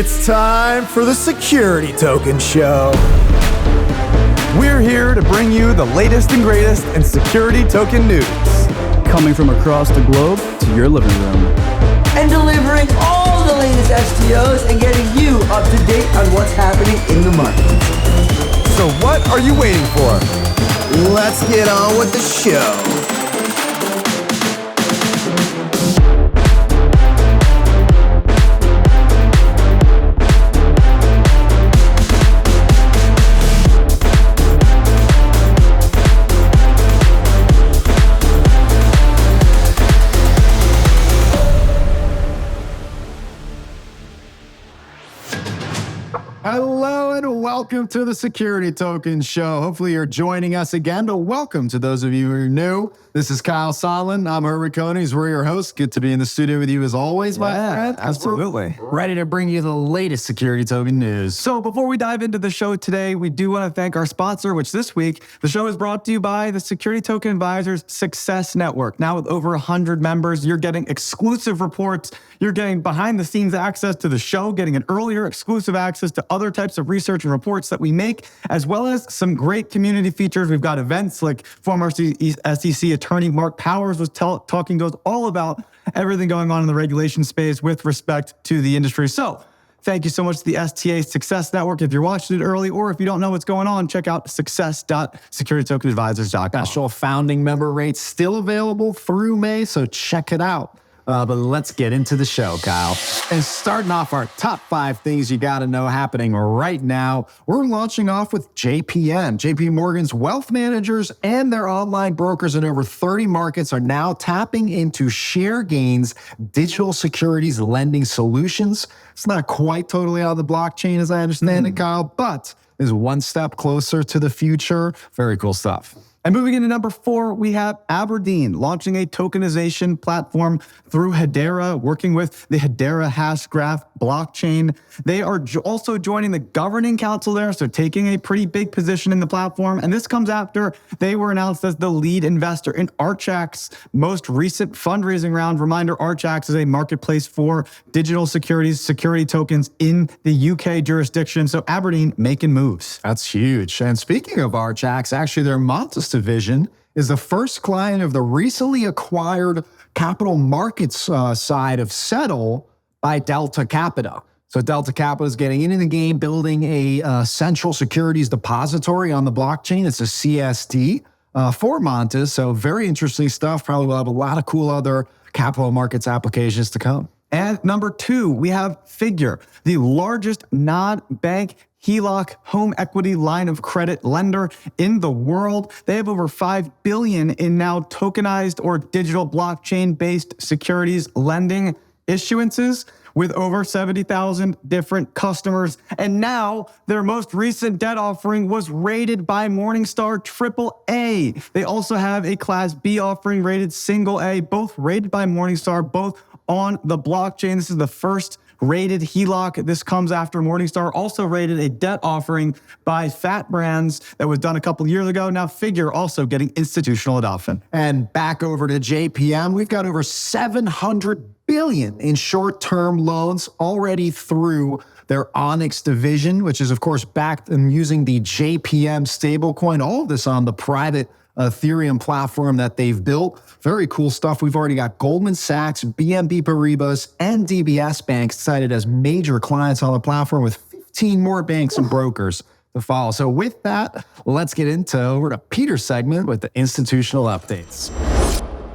It's time for the Security Token Show. We're here to bring you the latest and greatest in security token news. Coming from across the globe to your living room. And delivering all the latest STOs and getting you up to date on what's happening in the market. So what are you waiting for? Let's get on with the show. Hello and welcome to the Security Token Show. Hopefully you're joining us again, but welcome to those of you who are new. This is Kyle Sonlin. I'm Herwig Konings. We're your hosts. Good to be in the studio with you as always, my friend. Absolutely. Ready to bring you the latest security token news. So before we dive into the show today, we do want to thank our sponsor, which this week, the show is brought to you by the Security Token Advisors Success Network. Now with over 100 members, you're getting exclusive reports. You're getting behind the scenes access to the show, getting an earlier exclusive access to other types of research and reports that we make, as well as some great community features. We've got events like former SEC attorney Mark Powers was talking to us all about everything going on in the regulation space with respect to the industry. So thank you so much to the STA Success Network. If you're watching it early or if you don't know what's going on, check out success.securitytokenadvisors.com. Special founding member rates still available through May, so check it out. But let's get into the show, Kyle. And starting off our top 5 things you got to know happening right now, we're launching off with JPM. JP Morgan's wealth managers and their online brokers in over 30 markets are now tapping into Sharegain's digital securities lending solutions. It's not quite totally out of the blockchain as I understand it, Kyle, but is one step closer to the future. Very cool stuff. And moving into number 4, we have Abrdn launching a tokenization platform through Hedera, working with the Hedera Hashgraph blockchain. They are also joining the governing council there, so taking a pretty big position in the platform. And this comes after they were announced as the lead investor in Archax's most recent fundraising round. Reminder, Archax is a marketplace for digital securities, security tokens in the UK jurisdiction. So Abrdn making moves. That's huge. And speaking of Archax, actually their Montes division is the first client of the recently acquired capital markets side of SETL by Delta Capita. So Delta Capita is getting into the game, building a central securities depository on the blockchain. It's a CSD for Montes. So very interesting stuff. Probably will have a lot of cool other capital markets applications to come. And number 2, we have Figure, the largest non-bank HELOC home equity line of credit lender in the world. They have over $5 billion in now tokenized or digital blockchain-based securities lending issuances with over 70,000 different customers. And now their most recent debt offering was rated by Morningstar AAA. They also have a Class B offering rated single A, both rated by Morningstar, both on the blockchain. This is the first rated HELOC. This comes after Morningstar also rated a debt offering by Fat Brands that was done a couple years ago. Now Figure also getting institutional adoption. And back over to JPM, we've got over $700 billion in short-term loans already through their Onyx division, which is of course backed and using the JPM stablecoin. All of this on the private Ethereum platform that they've built. Very cool stuff. We've already got Goldman Sachs, BNP Paribas, and DBS Bank cited as major clients on the platform, with 15 more banks and brokers to follow. So with that, let's get over to Peter's segment with the institutional updates.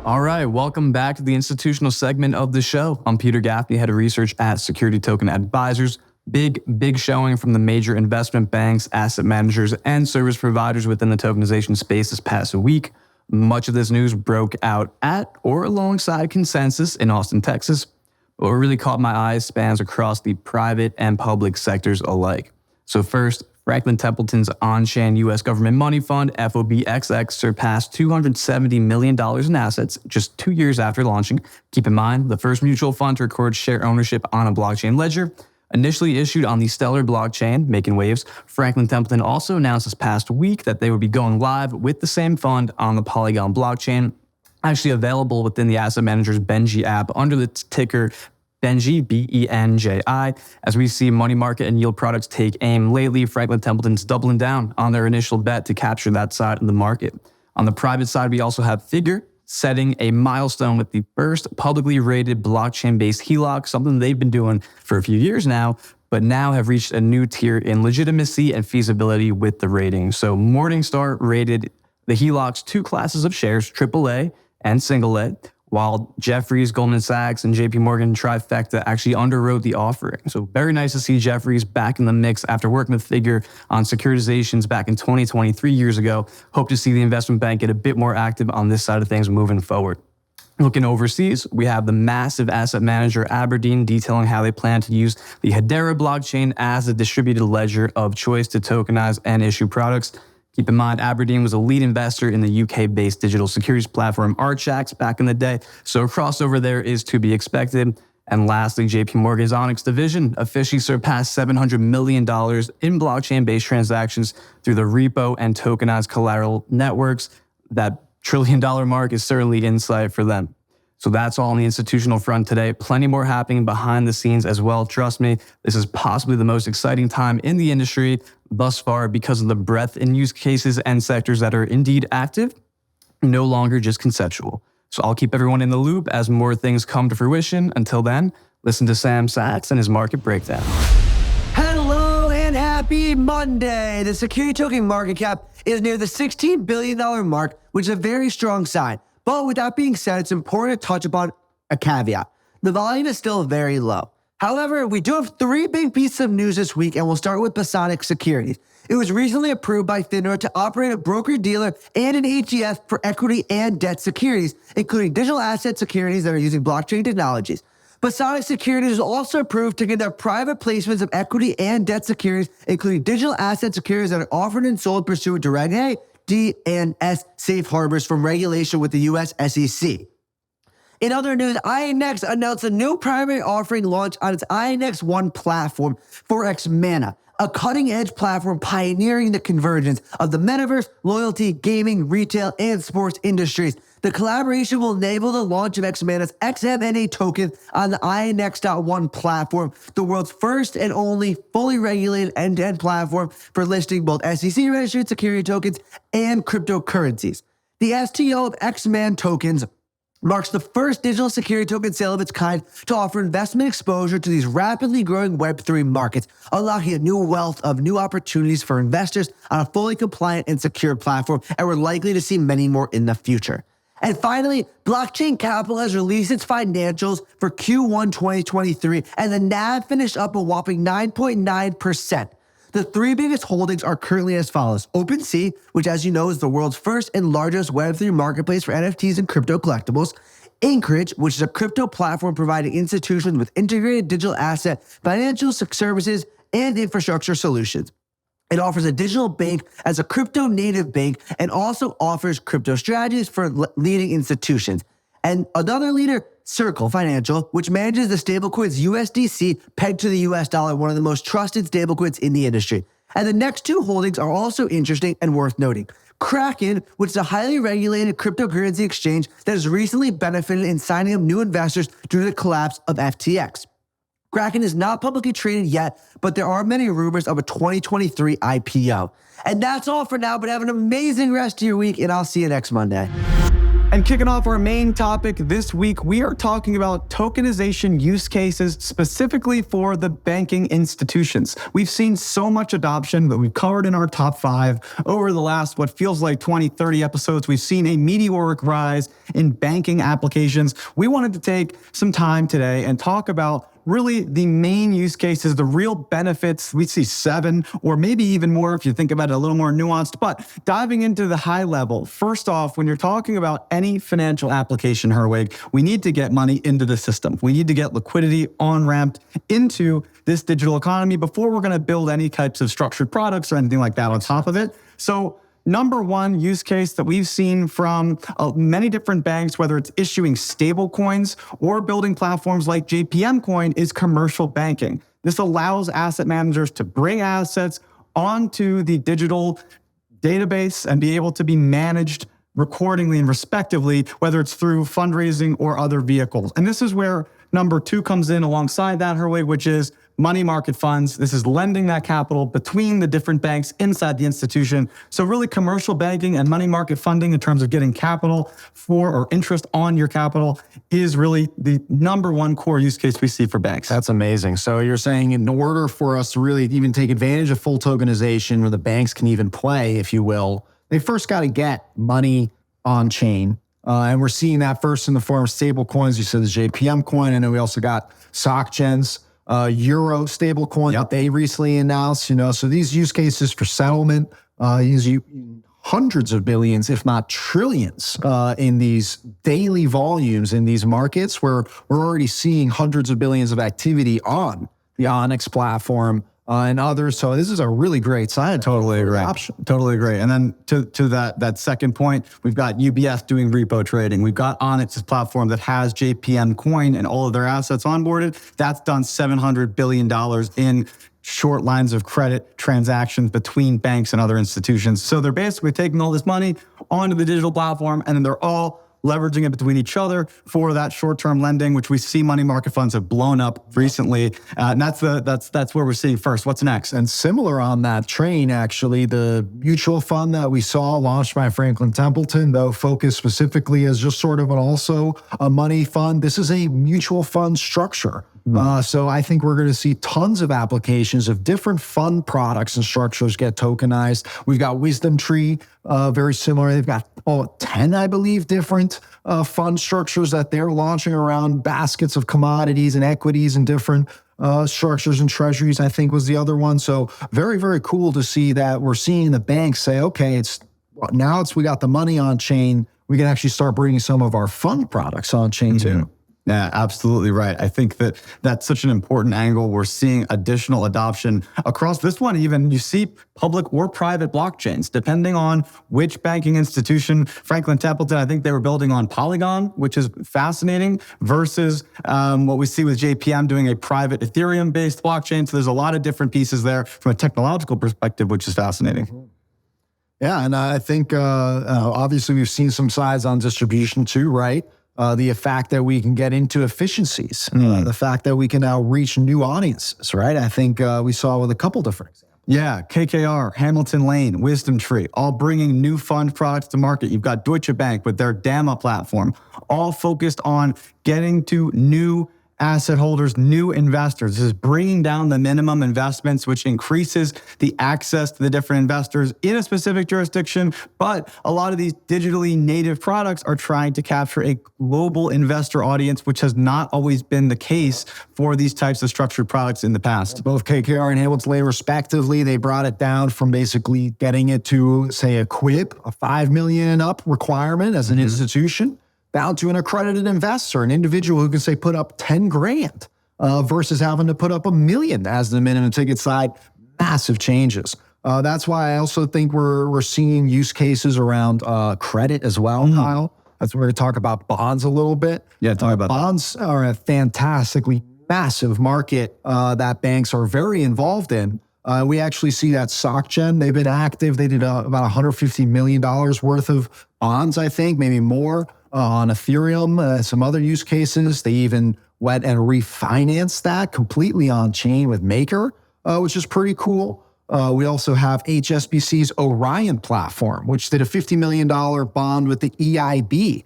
All right, welcome back to the institutional segment of the show. I'm Peter Gaffney, head of research at Security Token Advisors. Big showing from the major investment banks, asset managers, and service providers within the tokenization space this past week. Much of this news broke out at or alongside Consensus in Austin, Texas. What really caught my eye spans across the private and public sectors alike. So first, Franklin Templeton's on-chain U.S. government money fund, FOBXX, surpassed $270 million in assets just 2 years after launching. Keep in mind, the first mutual fund to record share ownership on a blockchain ledger. Initially issued on the Stellar blockchain, making waves, Franklin Templeton also announced this past week that they would be going live with the same fund on the Polygon blockchain, actually available within the asset manager's Benji app under the ticker Benji, B-E-N-J-I. As we see money market and yield products take aim lately, Franklin Templeton's doubling down on their initial bet to capture that side of the market. On the private side, we also have Figure setting a milestone with the first publicly rated blockchain-based HELOC, something they've been doing for a few years now, but now have reached a new tier in legitimacy and feasibility with the rating. So Morningstar rated the HELOC's two classes of shares, AAA and single A, while Jefferies, Goldman Sachs, and JP Morgan Trifecta actually underwrote the offering. So very nice to see Jefferies back in the mix after working with Figure on securitizations back in 2023 years ago. Hope to see the investment bank get a bit more active on this side of things moving forward. Looking overseas, we have the massive asset manager Abrdn detailing how they plan to use the Hedera blockchain as a distributed ledger of choice to tokenize and issue products. Keep in mind, Abrdn was a lead investor in the UK-based digital securities platform Archax back in the day, so a crossover there is to be expected. And lastly, JP Morgan's Onyx division officially surpassed $700 million in blockchain-based transactions through the repo and tokenized collateral networks. That trillion-dollar mark is certainly in sight for them. So that's all on the institutional front today. Plenty more happening behind the scenes as well. Trust me, this is possibly the most exciting time in the industry thus far because of the breadth in use cases and sectors that are indeed active, no longer just conceptual. So I'll keep everyone in the loop as more things come to fruition. Until then, listen to Sam Sachs and his market breakdown. Hello and happy Monday. The security token market cap is near the $16 billion mark, which is a very strong sign. But with that being said, it's important to touch upon a caveat. The volume is still very low. However, we do have three big pieces of news this week, and we'll start with Basonic Securities. It was recently approved by FINRA to operate a broker-dealer and an ETF for equity and debt securities, including digital asset securities that are using blockchain technologies. Basonic Securities is also approved to conduct private placements of equity and debt securities, including digital asset securities that are offered and sold pursuant to Reg A, D, and S safe harbors from regulation with the US SEC. In other news, INX announced a new primary offering launch on its INX One platform for XMANNA, a cutting-edge platform pioneering the convergence of the metaverse, loyalty, gaming, retail, and sports industries. The collaboration will enable the launch of XMANNA's XMNA token on the INX.One platform, the world's first and only fully regulated end-to-end platform for listing both SEC-registered security tokens and cryptocurrencies. The STO of XMAN tokens marks the first digital security token sale of its kind to offer investment exposure to these rapidly growing Web3 markets, unlocking a new wealth of new opportunities for investors on a fully compliant and secure platform, and we're likely to see many more in the future. And finally, Blockchain Capital has released its financials for Q1 2023, and the NAV finished up a whopping 9.9%. The three biggest holdings are currently as follows. OpenSea, which as you know is the world's first and largest Web3 marketplace for NFTs and crypto collectibles. Anchorage, which is a crypto platform providing institutions with integrated digital asset, financial services, and infrastructure solutions. It offers a digital bank as a crypto native bank and also offers crypto strategies for leading institutions. And another leader, Circle Financial, which manages the stablecoins USDC pegged to the US dollar, one of the most trusted stablecoins in the industry. And the next two holdings are also interesting and worth noting. Kraken, which is a highly regulated cryptocurrency exchange that has recently benefited in signing up new investors due to the collapse of FTX. Kraken is not publicly traded yet, but there are many rumors of a 2023 IPO. And that's all for now, but have an amazing rest of your week, and I'll see you next Monday. And kicking off our main topic this week, we are talking about tokenization use cases specifically for the banking institutions. We've seen so much adoption that we've covered in our top 5 over the last, what feels like 20, 30 episodes. We've seen a meteoric rise in banking applications. We wanted to take some time today and talk about really the main use cases, the real benefits. We see 7 or maybe even more if you think about it a little more nuanced, but diving into the high level. First off, when you're talking about any financial application, Herwig, we need to get money into the system. We need to get liquidity on-ramped into this digital economy before we're gonna build any types of structured products or anything like that on top of it. So number one use case that we've seen from many different banks, whether it's issuing stable coins or building platforms like JPM Coin, is commercial banking. This allows asset managers to bring assets onto the digital database and be able to be managed accordingly and respectively, whether it's through fundraising or other vehicles. And this is where Number two comes in alongside that, Herwig, which is money market funds. This is lending that capital between the different banks inside the institution. So really commercial banking and money market funding in terms of getting capital for or interest on your capital is really the number one core use case we see for banks. That's amazing. So you're saying in order for us to really even take advantage of full tokenization where the banks can even play, if you will, they first got to get money on chain. And we're seeing that first in the form of stable coins. You said the JPM coin. And then we also got SocGen's Euro stable coin that they recently announced. So these use cases for settlement use hundreds of billions, if not trillions, in these daily volumes in these markets where we're already seeing hundreds of billions of activity on the Onyx platform and others. So this is a really great sign. Totally agree. Totally agree. And then to that second point, we've got UBS doing repo trading. We've got Onyx's platform that has JPM coin and all of their assets onboarded. That's done $700 billion in short lines of credit transactions between banks and other institutions. So they're basically taking all this money onto the digital platform, and then they're all leveraging it between each other for that short-term lending, which we see money market funds have blown up recently. And that's where we're seeing first. What's next? And similar on that train, actually, the mutual fund that we saw launched by Franklin Templeton, though focused specifically as just sort of also a money fund. This is a mutual fund structure. So I think we're going to see tons of applications of different fund products and structures get tokenized. We've got Wisdom Tree, very similar. They've got 10, I believe, different fund structures that they're launching around baskets of commodities and equities and different structures and treasuries, I think was the other one. So very, very cool to see that we're seeing the banks say, okay, we got the money on chain. We can actually start bringing some of our fund products on chain too. Yeah, absolutely right. I think that's such an important angle. We're seeing additional adoption across this one. Even you see public or private blockchains, depending on which banking institution. Franklin Templeton, I think they were building on Polygon, which is fascinating, versus what we see with JPM doing a private Ethereum-based blockchain. So there's a lot of different pieces there from a technological perspective, which is fascinating. Yeah, and I think obviously we've seen some sides on distribution too, right? The fact that we can get into efficiencies, the fact that we can now reach new audiences, right? I think we saw with a couple different examples. Yeah, KKR, Hamilton Lane, Wisdom Tree, all bringing new fund products to market. You've got Deutsche Bank with their DAMA platform, all focused on getting to new asset holders, new investors. This is bringing down the minimum investments, which increases the access to the different investors in a specific jurisdiction. But a lot of these digitally native products are trying to capture a global investor audience, which has not always been the case for these types of structured products in the past. Both KKR and Hamilton Lane, respectively, they brought it down from basically getting it to, say, a QIP, a 5 million and up requirement as an institution, down to an accredited investor, an individual who can say put up 10 grand versus having to put up $1 million as the minimum ticket side. Massive changes. That's why I also think we're seeing use cases around credit as well, Kyle. That's where we're going to talk about bonds a little bit. Yeah, talk about bonds are a fantastically massive market that banks are very involved in. We actually see that SocGen, they've been active. They did about $150 million worth of bonds, I think, maybe more. On Ethereum, some other use cases. They even went and refinanced that completely on chain with Maker, which is pretty cool. We also have HSBC's Orion platform, which did a $50 million bond with the EIB,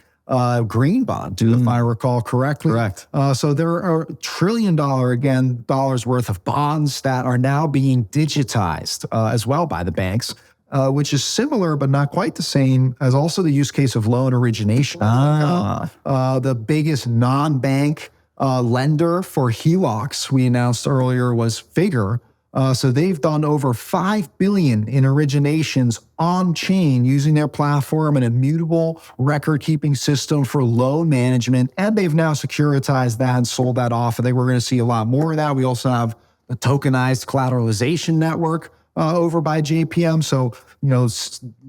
green bond, if I recall correctly. Correct. So there are $1 trillion, dollars worth of bonds that are now being digitized as well by the banks. Which is similar but not quite the same as also the use case of loan origination. The biggest non-bank lender for HELOCs we announced earlier was Figure. So they've done over $5 billion in originations on chain using their platform, an immutable record-keeping system for loan management, and they've now securitized that and sold that off. I think we're going to see a lot more of that. We also have the tokenized collateralization network over by JPM. So,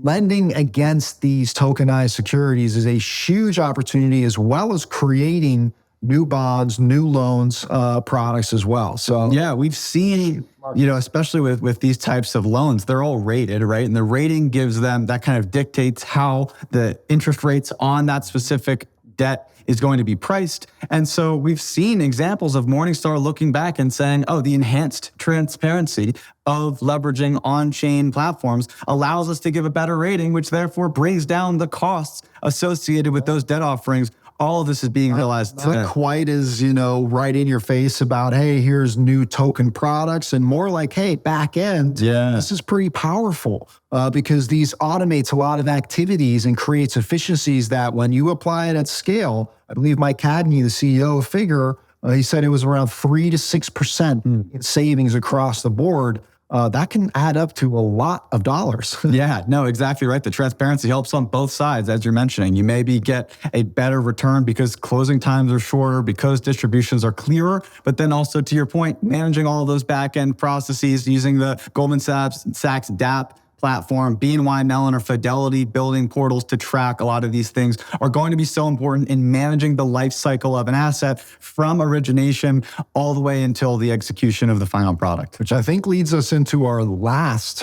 lending against these tokenized securities is a huge opportunity, as well as creating new bonds, new loans, products as well. So yeah, we've seen, especially with these types of loans, they're all rated, right? And the rating gives them, that kind of dictates how the interest rates on that specific debt is going to be priced. And so we've seen examples of Morningstar looking back and saying, oh, the enhanced transparency of leveraging on-chain platforms allows us to give a better rating, which therefore brings down the costs associated with those debt offerings. All of this is being realized. Not quite as, right in your face about, hey, here's new token products, and more like, hey, back end. Yeah. This is pretty powerful because these automates a lot of activities and creates efficiencies that when you apply it at scale, I believe Mike Cadney, the CEO of Figure, he said it was around 3 to 6% in savings across the board. That can add up to a lot of dollars. Yeah, no, exactly right. The transparency helps on both sides, as you're mentioning. You maybe get a better return because closing times are shorter, because distributions are clearer, but then also, to your point, managing all of those back-end processes using the Goldman Sachs DApp platform, BNY Mellon or Fidelity building portals to track a lot of these things are going to be so important in managing the life cycle of an asset from origination all the way until the execution of the final product. Which I think leads us into our last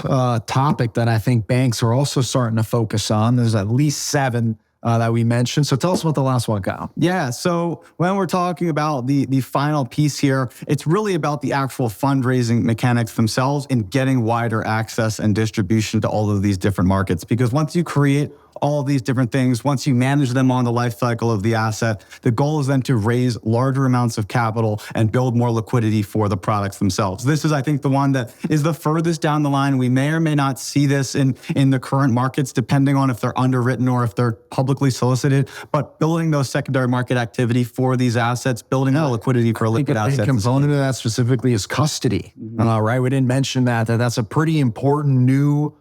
topic that I think banks are also starting to focus on. There's at least 7 that we mentioned. So tell us about the last one, Kyle. Yeah, so when we're talking about the final piece here, it's really about the actual fundraising mechanics themselves and getting wider access and distribution to all of these different markets. Because once you create all of these different things, once you manage them on the life cycle of the asset, the goal is then to raise larger amounts of capital and build more liquidity for the products themselves. This is, I think, the one that is the furthest down the line. We may or may not see this in the current markets, depending on if they're underwritten or if they're publicly solicited, but building those secondary market activity for these assets, building the liquidity for liquid assets. A component of that specifically is custody, right? We didn't mention that's a pretty important new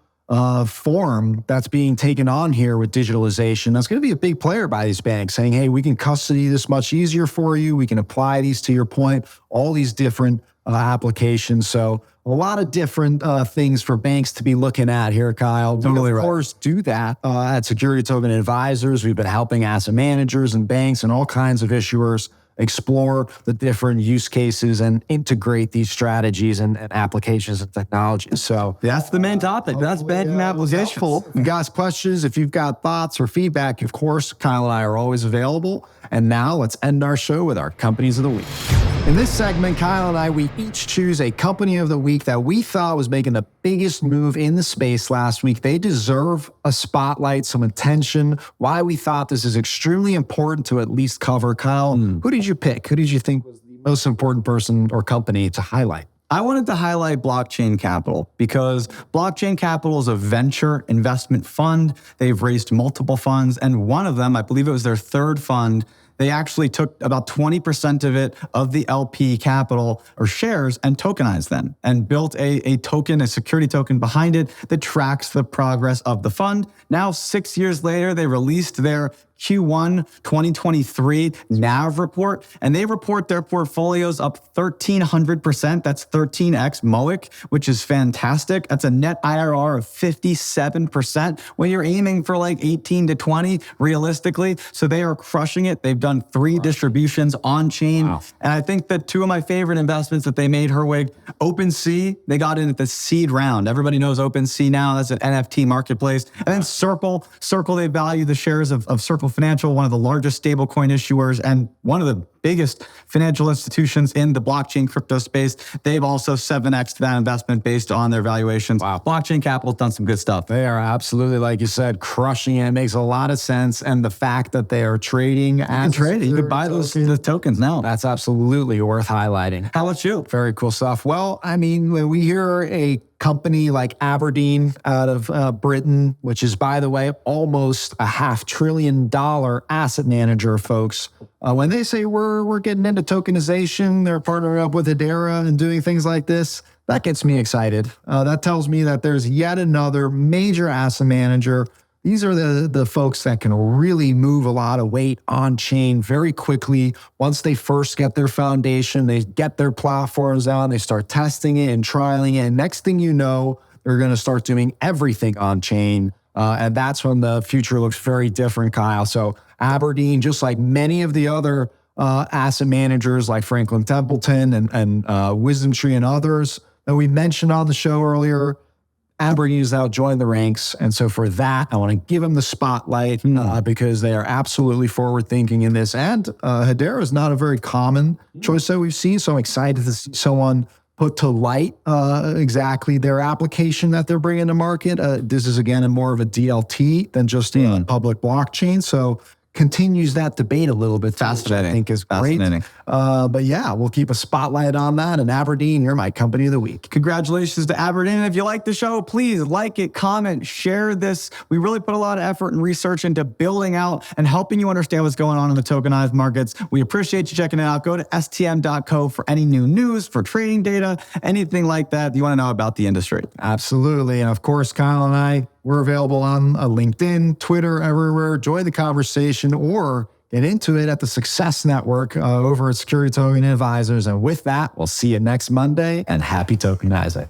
form that's being taken on here with digitalization. That's going to be a big player by these banks saying, hey, we can custody this much easier for you. We can apply these, to your point, all these different applications. So a lot of different things for banks to be looking at here, Kyle. Totally we, of right. course, do that at Security Token Advisors. We've been helping asset managers and banks and all kinds of issuers explore the different use cases and integrate these strategies and applications and technologies. So that's the main topic. That's banking applications. If you guys questions, if you've got thoughts or feedback, of course, Kyle and I are always available. And now let's end our show with our companies of the week. In this segment, Kyle and I, we each choose a company of the week that we thought was making the biggest move in the space last week. They deserve a spotlight, some attention, why we thought this is extremely important to at least cover. Kyle, who did you pick? Who did you think was the most important person or company to highlight? I wanted to highlight Blockchain Capital because Blockchain Capital is a venture investment fund. They've raised multiple funds, and one of them, I believe it was their third fund, they actually took about 20% of it, of the LP capital or shares, and tokenized them and built a token, a security token behind it that tracks the progress of the fund. Now, 6 years later, they released their Q1 2023 NAV report, and they report their portfolios up 1,300%. That's 13x MOIC, which is fantastic. That's a net IRR of 57% when you're aiming for like 18 to 20 realistically. So they are crushing it. They've done 3 distributions on chain. Wow. And I think that 2 of my favorite investments that they made, Herwig, OpenSea, they got in at the seed round. Everybody knows OpenSea now. That's an NFT marketplace. And then Circle, they value the shares of Circle Financial, one of the largest stablecoin issuers and one of the biggest financial institutions in the blockchain crypto space. They've also 7x'd that investment based on their valuations. Wow. Blockchain Capital's done some good stuff. They are absolutely, like you said, crushing it. It makes a lot of sense. And the fact that they are trading as you could buy those the tokens now. That's absolutely worth highlighting. How about you? Very cool stuff. Well, I mean, when we hear a company like Abrdn out of Britain, which is, by the way, almost a $500 billion asset manager, folks. When they say we're getting into tokenization, they're partnering up with Hedera and doing things like this, that gets me excited. That tells me that there's yet another major asset manager. These are the folks that can really move a lot of weight on chain very quickly. Once they first get their foundation, they get their platforms out, they start testing it and trialing it. And next thing you know, they're going to start doing everything on chain. And that's when the future looks very different, Kyle. So Abrdn, just like many of the other asset managers like Franklin Templeton and Wisdom Tree and others that we mentioned on the show earlier, Abrdn has now joined the ranks. And so for that, I want to give them the spotlight because they are absolutely forward thinking in this. And Hedera is not a very common choice that we've seen. So I'm excited to see someone put to light exactly their application that they're bringing to market. This is, again, more of a DLT than just a public blockchain. So continues that debate a little bit. Fascinating. I think is great. But yeah, we'll keep a spotlight on that. And Abrdn, you're my company of the week. Congratulations to Abrdn. If you like the show, please like it, comment, share this. We really put a lot of effort and research into building out and helping you understand what's going on in the tokenized markets. We appreciate you checking it out. Go to stm.co for any new news, for trading data, anything like that you want to know about the industry. Absolutely. And of course, Kyle and I, we're available on LinkedIn, Twitter, everywhere. Join the conversation or get into it at the Success Network over at Security Token Advisors. And with that, we'll see you next Monday, and happy tokenizing.